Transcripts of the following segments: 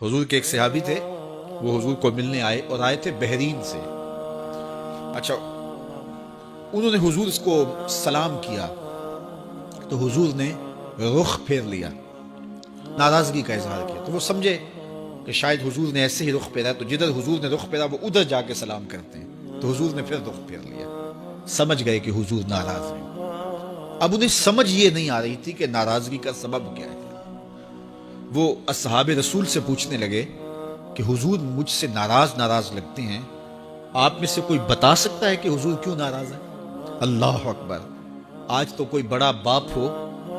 حضور کے ایک صحابی تھے، وہ حضور کو ملنے آئے اور آئے تھے بحرین سے۔ اچھا، انہوں نے حضور اس کو سلام کیا تو حضور نے رخ پھیر لیا، ناراضگی کا اظہار کیا۔ تو وہ سمجھے کہ شاید حضور نے ایسے ہی رخ پھیرا، تو جدھر حضور نے رخ پھیرا وہ ادھر جا کے سلام کرتے ہیں، تو حضور نے پھر رخ پھیر لیا۔ سمجھ گئے کہ حضور ناراض ہیں۔ اب انہیں سمجھ یہ نہیں آ رہی تھی کہ ناراضگی کا سبب کیا ہے۔ وہ اصحاب رسول سے پوچھنے لگے کہ حضور مجھ سے ناراض لگتے ہیں، آپ میں سے کوئی بتا سکتا ہے کہ حضور کیوں ناراض ہے؟ اللہ اکبر! آج تو کوئی بڑا باپ ہو،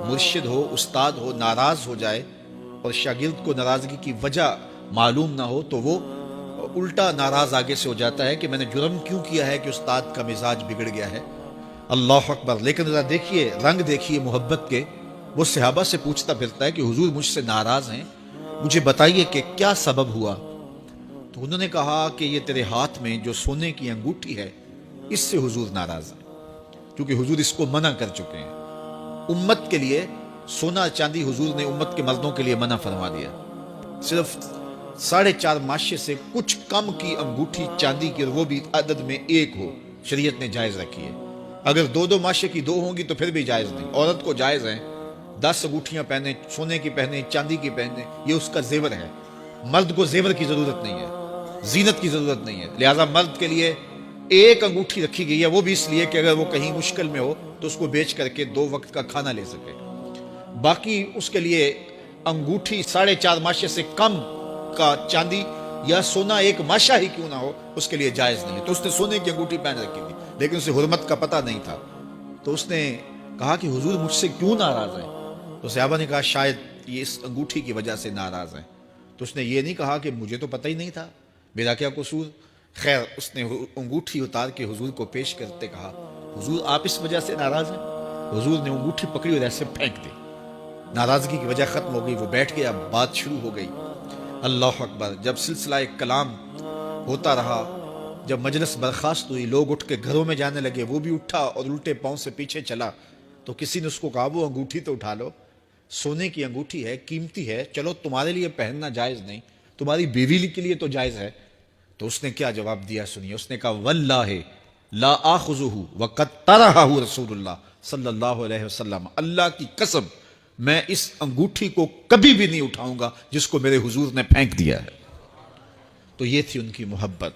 مرشد ہو، استاد ہو، ناراض ہو جائے اور شاگرد کو ناراضگی کی وجہ معلوم نہ ہو تو وہ الٹا ناراض آگے سے ہو جاتا ہے کہ میں نے جرم کیوں کیا ہے کہ استاد کا مزاج بگڑ گیا ہے۔ اللہ اکبر! لیکن ذرا دیکھیے، رنگ دیکھیے محبت کے۔ وہ صحابہ سے پوچھتا پھرتا ہے کہ حضور مجھ سے ناراض ہیں، مجھے بتائیے کہ کیا سبب ہوا؟ تو انہوں نے کہا کہ یہ تیرے ہاتھ میں جو سونے کی انگوٹھی ہے، اس سے حضور ناراض ہیں، کیونکہ حضور اس کو منع کر چکے ہیں۔ امت کے لیے سونا چاندی حضور نے امت کے مردوں کے لیے منع فرما دیا۔ صرف 4.5 ماشے سے کچھ کم کی انگوٹھی چاندی کی، اور وہ بھی عدد میں ایک ہو، شریعت نے جائز رکھی ہے۔ اگر 2 ماشے کی 2 ہوں گی تو پھر بھی جائز نہیں۔ عورت کو جائز ہے 10 انگوٹھیاں پہنے، سونے کی پہنے، چاندی کی پہنے، یہ اس کا زیور ہے۔ مرد کو زیور کی ضرورت نہیں ہے، زینت کی ضرورت نہیں ہے، لہٰذا مرد کے لیے ایک انگوٹھی رکھی گئی ہے، وہ بھی اس لیے کہ اگر وہ کہیں مشکل میں ہو تو اس کو بیچ کر کے 2 وقت کا کھانا لے سکے۔ باقی اس کے لیے انگوٹھی 4.5 ماشے سے کم کا چاندی یا سونا 1 ماشا ہی کیوں نہ ہو، اس کے لیے جائز نہیں ہے۔ تو اس نے سونے کی انگوٹھی پہن رکھی تھی، لیکن اسے حرمت کا پتہ نہیں تھا۔ تو اس نے کہا کہ حضور مجھ سے کیوں ناراض ہیں؟ تو صحابہ نے کہا شاید یہ اس انگوٹھی کی وجہ سے ناراض ہیں۔ تو اس نے یہ نہیں کہا کہ مجھے تو پتہ ہی نہیں تھا، میرا کیا قصور؟ خیر، اس نے انگوٹھی اتار کے حضور کو پیش کرتے کہا حضور آپ اس وجہ سے ناراض ہیں؟ حضور نے انگوٹھی پکڑی اور ایسے پھینک دی، ناراضگی کی وجہ ختم ہو گئی۔ وہ بیٹھ گیا، بات شروع ہو گئی۔ اللہ اکبر! جب سلسلہ کلام ہوتا رہا، جب مجلس برخاست ہوئی، لوگ اٹھ کے گھروں میں جانے لگے، وہ بھی اٹھا اور الٹے پاؤں سے پیچھے چلا، تو کسی نے اس کو کہا وہ انگوٹھی تو اٹھا لو، سونے کی انگوٹھی ہے، قیمتی ہے، چلو تمہارے لیے پہننا جائز نہیں، تمہاری بیوی کے لیے تو جائز ہے۔ تو اس نے کیا جواب دیا سنیے۔ اس نے کہا واللہ لا آخذہ وقد طرحہ رسول اللہ صلی اللہ علیہ وسلم، اللہ کی قسم میں اس انگوٹھی کو کبھی بھی نہیں اٹھاؤں گا جس کو میرے حضور نے پھینک دیا ہے۔ تو یہ تھی ان کی محبت۔